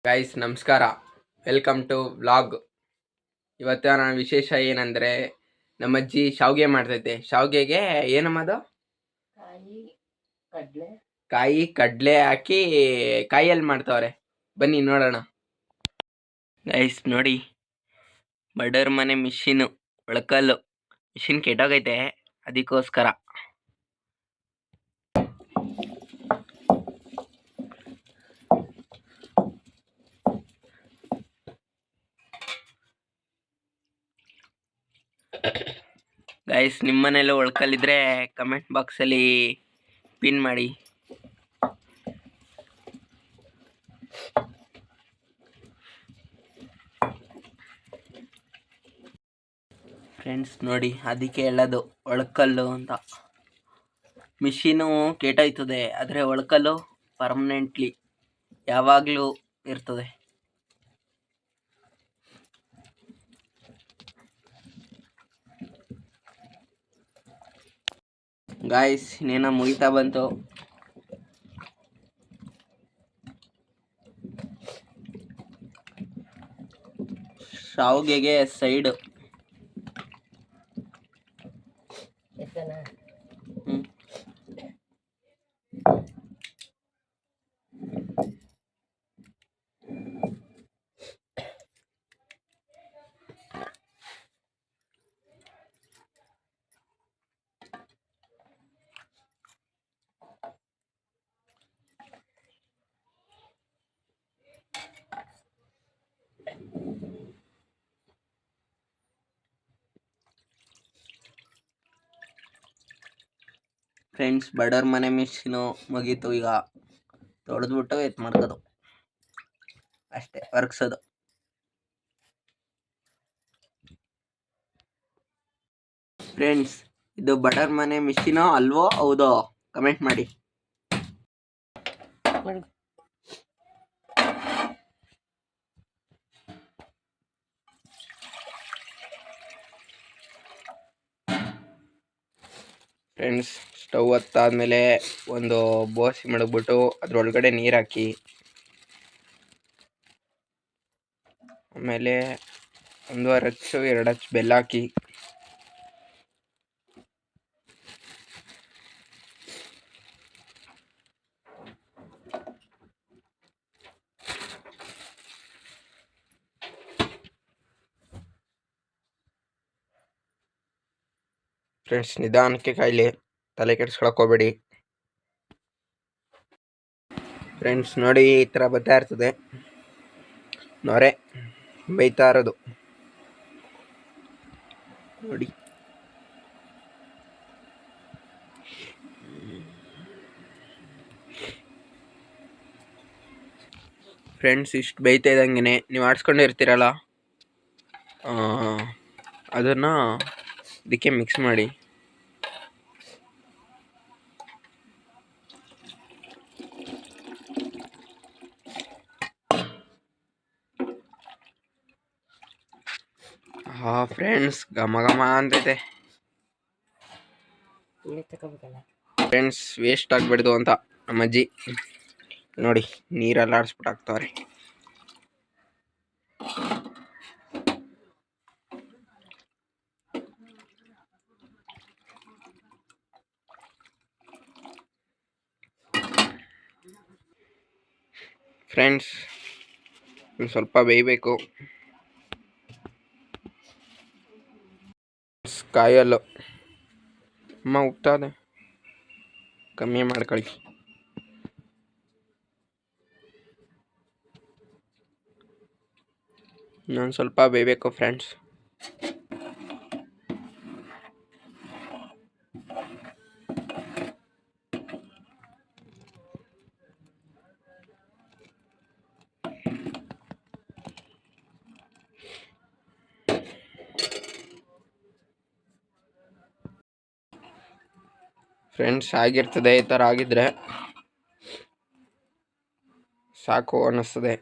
Guys ನಮಸ್ಕಾರ, welcome to vlog. ಇವತ್ತಿನ ವಿಶೇಷ ಏನಂದರೆ ನಮ್ಮಜ್ಜಿ ಶಾವಿಗೆ ಮಾಡ್ತೈತೆ. ಶಾವಿಗೆಗೆ ಏನಮ್ಮದು ಕಾಯಿ ಕಡಲೆ ಹಾಕಿ ಕಾಯಲ್ಲಿ ಮಾಡ್ತವ್ರೆ. ಬನ್ನಿ ನೋಡೋಣ. ಗೈಸ್ ನೋಡಿ, ಬಡರ್ ಮನೆ ಮಿಷಿನು ಒಳಕಲ್ಲು ಮಿಷಿನ್ ಕೆಟ್ಟೋಗೈತೆ, ಅದಕ್ಕೋಸ್ಕರ. ಗೈಸ್ ನಿಮ್ಮ ಮನೇಲಿ ಒಳ್ಕಲ್ಲಿದ್ರೆ ಕಮೆಂಟ್ ಬಾಕ್ಸಲ್ಲಿ ಪಿನ್ ಮಾಡಿ. ಫ್ರೆಂಡ್ಸ್ ನೋಡಿ, ಅದಕ್ಕೆ ಹೇಳೋದು ಒಳ್ಕಲ್ಲು ಅಂತ. ಮಿಷಿನು ಕೆಟ್ಟೋಯ್ತದೆ, ಆದರೆ ಒಳ್ಕಲ್ಲು ಪರ್ಮನೆಂಟ್ಲಿ ಯಾವಾಗಲೂ ಇರ್ತದೆ. ಗಾಯ್ಸ್ ಇನ್ನೇನೋ ಮುಗಿತಾ ಬಂತು. ಶಾವಿಗೆಗೆ ಸೈಡು ಫ್ರೆಂಡ್ಸ್, ಬಡರ್ ಮನೆ ಮಿಷಿನು ಮುಗೀತು. ಈಗ ತೊಳೆದ್ಬಿಟ್ಟು ಮಾಡ್ಕೋದು ಅಷ್ಟೇ, ವರ್ಕ್ಸೋದು. ಫ್ರೆಂಡ್ಸ್, ಇದು ಬಡರ್ ಮನೆ ಮಿಷಿನೋ ಅಲ್ವೋ ಹೌದೋ ಕಮೆಂಟ್ ಮಾಡಿ. ಫ್ರೆಂಡ್ಸ್, ಸ್ಟವ್ ಹತ್ತಾದ್ಮೇಲೆ ಒಂದು ಬೋಸಿ ಮಡಗ್ಬಿಟ್ಟು ಅದ್ರೊಳಗಡೆ ನೀರು ಹಾಕಿ, ಆಮೇಲೆ 1.5 ಅಚ್ಚು 2 ಅಚ್ಚು ಬೆಲ್ಲ ಹಾಕಿ, ಫ್ರೆಂಡ್ಸ್ ನಿಧಾನಕ್ಕೆ ಕಾಯಿಲೆ, ತಲೆ ಕೆಡಿಸ್ಕೊಳಕ್ ಹೋಗ್ಬೇಡಿ. ಫ್ರೆಂಡ್ಸ್ ನೋಡಿ, ಈ ಥರ ಬರ್ತಾ ಇರ್ತದೆ ನೊರೆ ಬೈತಾ ಇರೋದು ನೋಡಿ. ಫ್ರೆಂಡ್ಸ್, ಇಷ್ಟು ಬೇಯ್ತಾ ಇದ್ದಂಗೆ ನೀವು ಆಡಿಸ್ಕೊಂಡಿರ್ತೀರಲ್ಲ, ಅದನ್ನು ಇದಕ್ಕೆ ಮಿಕ್ಸ್ ಮಾಡಿ. ಫ್ರೆಂಡ್ಸ್ ಘಮ ಘಮ ಅಂತೈತೆ. ಫ್ರೆಂಡ್ಸ್, ವೇಸ್ಟ್ ಆಗ್ಬಿಡ್ದು ಅಂತ ನಮ್ಮಜ್ಜಿ ನೋಡಿ ನೀರೆಲ್ಲ ಆಡಿಸ್ಬಿಟ್ಟು ಹಾಕ್ತವ್ರೆ. ಫ್ರೆಂಡ್ಸ್, ಒಂದು ಸ್ವಲ್ಪ ಬೇಯಬೇಕು. ಕಾಯಲ್ಲು ಅಮ್ಮ ಉಪ್ತಾದೆ, ಕಮ್ಮಿ ಮಾಡ್ಕೊಳ್ಳಿ. ಇನ್ನೊಂದು ಸ್ವಲ್ಪ ಬೇಯಬೇಕು ಫ್ರೆಂಡ್ಸ್. ಫ್ರೆಂಡ್ಸ್, ಆಗಿರ್ತದೆ. ಈ ಥರ ಆಗಿದ್ರೆ ಸಾಕು ಅನ್ನಿಸ್ತದೆ.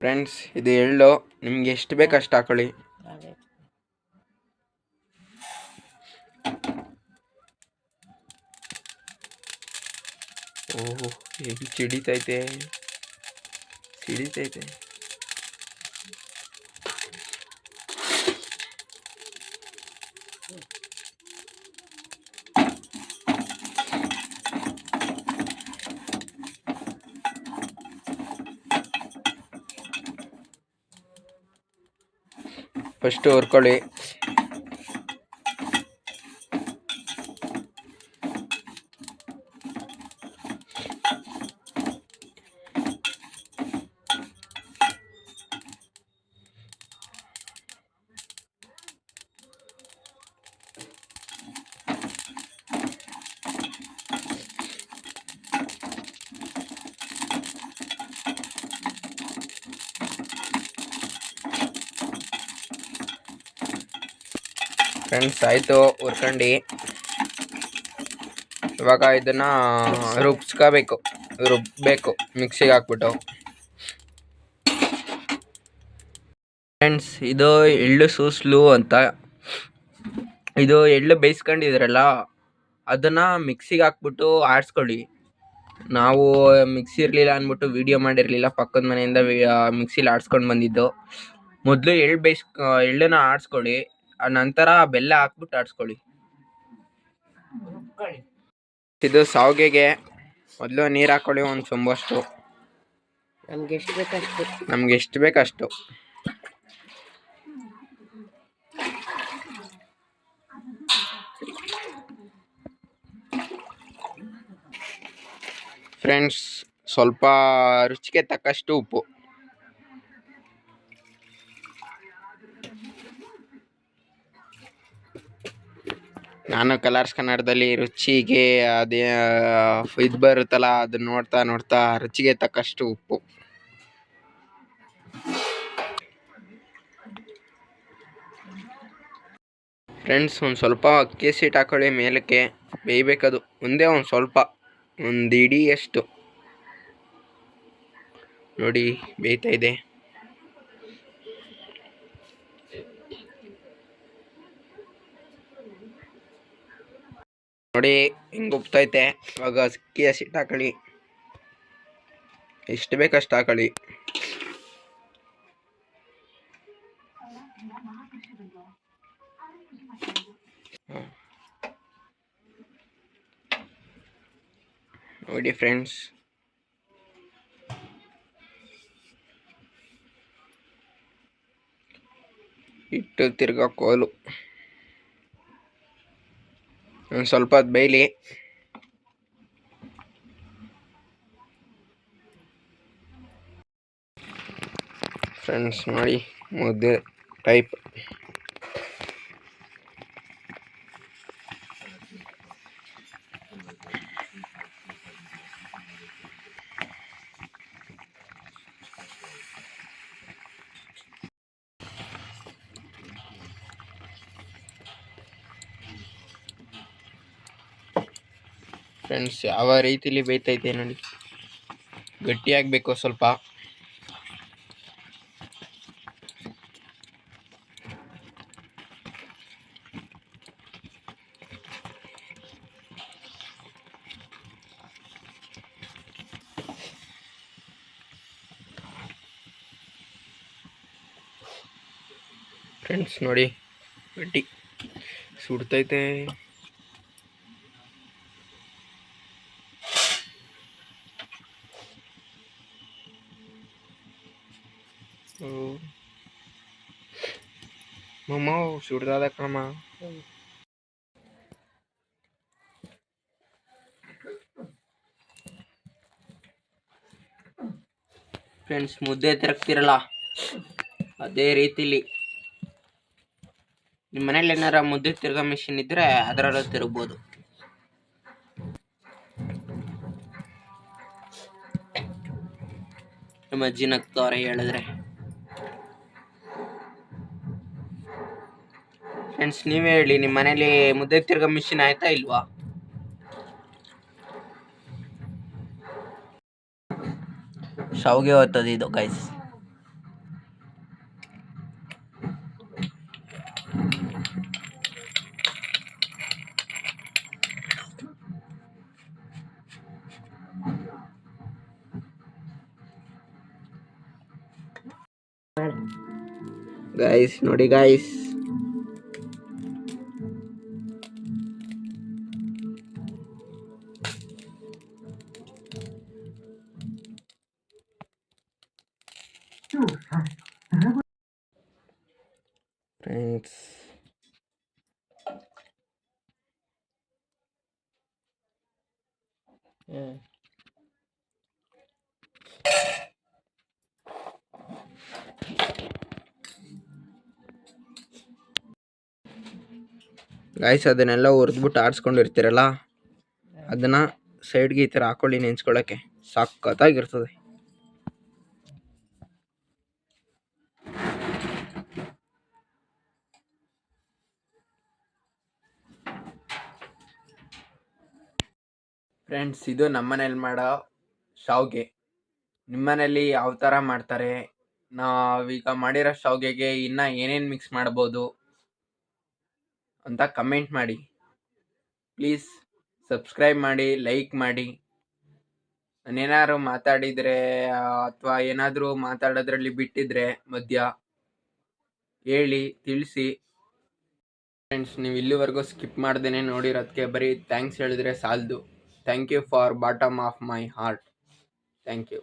ಫ್ರೆಂಡ್ಸ್, ಇದು ಎಳ್ಳು ನಿಮ್ಗೆ ಎಷ್ಟು ಬೇಕು ಅಷ್ಟು ಹಾಕೊಳ್ಳಿ. ಓಹೋ, ಹೇಗೆ ಸಿಡಿತೈತೆ. ಫಸ್ಟ್ ಹುರ್ಕೊಳ್ಳಿ. ಫ್ರೆಂಡ್ಸ್, ಆಯಿತು ಹುರ್ಕೊಂಡು. ಇವಾಗ ಇದನ್ನು ರುಬ್ಬೇಕು ಮಿಕ್ಸಿಗೆ ಹಾಕ್ಬಿಟ್ಟು. ಫ್ರೆಂಡ್ಸ್, ಇದು ಎಳ್ಳು ಸೂಸ್ಲು ಅಂತ. ಇದು ಎಳ್ಳು ಬೇಯಿಸ್ಕೊಂಡಿದ್ರಲ್ಲ ಅದನ್ನು ಮಿಕ್ಸಿಗೆ ಹಾಕ್ಬಿಟ್ಟು ಆಡಿಸ್ಕೊಳ್ಳಿ. ನಾವು ಮಿಕ್ಸಿ ಇರಲಿಲ್ಲ ಅಂದ್ಬಿಟ್ಟು ವಿಡಿಯೋ ಮಾಡಿರಲಿಲ್ಲ. ಪಕ್ಕದ ಮನೆಯಿಂದ ಮಿಕ್ಸಿಲಿ ಆಡಿಸ್ಕೊಂಡು ಬಂದಿದ್ದು. ಮೊದಲು ಎಳ್ಳನ್ನು ಆಡಿಸ್ಕೊಳ್ಳಿ, ನಂತರ ಬೆಲ್ಲ ಹಾಕ್ಬಿಟ್ಟು ಆಡಿಸ್ಕೊಳ್ಳಿ. ಇದು ಶಾವಿಗೆಗೆ ಮೊದಲು ನೀರು ಹಾಕ್ಕೊಳ್ಳಿ, ಒಂದು ಚೊಂಬಷ್ಟು. ನಮ್ಗೆ ಎಷ್ಟು ಬೇಕಷ್ಟು. ಫ್ರೆಂಡ್ಸ್, ಸ್ವಲ್ಪ ರುಚಿಗೆ ತಕ್ಕಷ್ಟು ಉಪ್ಪು. ನಾನು ಕಲರ್ಸ್ ಕನ್ನಡದಲ್ಲಿ ರುಚಿಗೆ ಅದೇ ಇದು ಬರುತ್ತಲ್ಲ, ಅದನ್ನ ನೋಡ್ತಾ ರುಚಿಗೆ ತಕ್ಕಷ್ಟು ಉಪ್ಪು. ಫ್ರೆಂಡ್ಸ್, ಒಂದು ಸ್ವಲ್ಪ ಅಕ್ಕಿ ಹಸಿಟ್ಟು ಹಾಕೊಳ್ಳಿ ಮೇಲಕ್ಕೆ. ಬೇಯಬೇಕದು ಒಂದೇ ಒಂದು ಸ್ವಲ್ಪ, ಒಂದು ಇಡಿಯಷ್ಟು. ನೋಡಿ ಬೇಯ್ತಾ ಇದೆ. ನೋಡಿ ಹಿಂಗೆ ಉಪ್ತೈತೆ. ಇವಾಗ ಅಕ್ಕಿ ಹಸಿಟ್ಟು ಹಾಕೊಳ್ಳಿ, ಎಷ್ಟು ಬೇಕಷ್ಟು ಹಾಕೊಳ್ಳಿ. ನೋಡಿ ಫ್ರೆಂಡ್ಸ್, ಹಿಟ್ಟು ತಿರ್ಗಾ ಕೋಲು. ಒಂದು ಸ್ವಲ್ಪ ಹೊತ್ತು ಬೇಯಲಿ. ಫ್ರೆಂಡ್ಸ್, ನೋಡಿ ಮುದ್ದೆ ಟೈಪ್. ಫ್ರೆಂಡ್ಸ್, ಯಾವ ರೀತಿಲಿ ಬೇಯ್ತೈತೆ ನೋಡಿ. ಗಟ್ಟಿಯಾಗಬೇಕು ಸ್ವಲ್ಪ. ಫ್ರೆಂಡ್ಸ್, ನೋಡಿ ಗಟ್ಟಿ ಸುಡ್ತೈತೆ. ಮಮ್ಮ ಸುಡ್ದಾದ ಕಣಮ್ಮ. ಫ್ರೆಂಡ್ಸ್, ಮುದ್ದೆ ತಿರುಗ್ತಿರಲ್ಲ ಅದೇ ರೀತಿಲಿ ನಿಮ್ಮ ಮನೇಲಿ ಏನಾರ ಮುದ್ದೆ ತಿರ್ಗೋ ಮಿಷಿನ್ ಇದ್ರೆ ಅದರಲ್ಲೂ ತಿರುಗ್ಬೋದು. ನಮ್ಮ ಅಜ್ಜಿ ನಗ್ತವ್ರೆ ಹೇಳಿದ್ರೆ. ಫ್ರೆಂಡ್ಸ್, ನೀವೇ ಹೇಳಿ, ನಿಮ್ಮ ಮನೇಲಿ ಮುದ್ದೆ ತಿರ್ಗೋ ಮಿಷಿನ್ ಆಯ್ತಾ ಇಲ್ವಾ? ಶಾವಿಗೆ ಹೋಗ್ತದೆ ಇದು ಗೈಸ್. ಗೈಸ್ ನೋಡಿ ಗೈಸ್, ಫ್ರೆಂಡ್ಸ್ ಗೈಸ್ ಅದನ್ನೆಲ್ಲ ಹುರಿದ್ಬಿಟ್ಟು ಆರಿಸ್ಕೊಂಡಿರ್ತೀರಲ್ಲ, ಅದನ್ನ ಸೈಡ್ಗೆ ಈ ಥರ ಹಾಕೊಳ್ಳಿ ನೆನ್ಸ್ಕೊಳ್ಳೋಕ್ಕೆ, ಸಖತ್ತಾಗಿರ್ತದೆ. ಫ್ರೆಂಡ್ಸ್ ಇದು ನಮ್ಮನೇಲಿ ಮಾಡೋ ಶಾವ್ಗೆ. ನಿಮ್ಮನೇಲಿ ಯಾವ ಥರ ಮಾಡ್ತಾರೆ, ನಾವೀಗ ಮಾಡಿರೋ ಶಾವ್ಗೆಗೆ ಇನ್ನು ಏನೇನು ಮಿಕ್ಸ್ ಮಾಡ್ಬೋದು ಅಂತ ಕಮೆಂಟ್ ಮಾಡಿ. ಪ್ಲೀಸ್ ಸಬ್ಸ್ಕ್ರೈಬ್ ಮಾಡಿ, ಲೈಕ್ ಮಾಡಿ. ನಾನೇನಾದ್ರು ಮಾತಾಡಿದರೆ ಅಥವಾ ಏನಾದರೂ ಮಾತಾಡೋದ್ರಲ್ಲಿ ಬಿಟ್ಟಿದ್ರೆ ಮಧ್ಯ ಹೇಳಿ ತಿಳಿಸಿ. ಫ್ರೆಂಡ್ಸ್ ನೀವು ಇಲ್ಲಿವರೆಗೂ ಸ್ಕಿಪ್ ಮಾಡ್ದೇ ನೋಡಿರೋದಕ್ಕೆ ಬರೀ ಥ್ಯಾಂಕ್ಸ್ ಹೇಳಿದ್ರೆ ಸಾಲದು. Thank you for bottom of my heart. Thank you.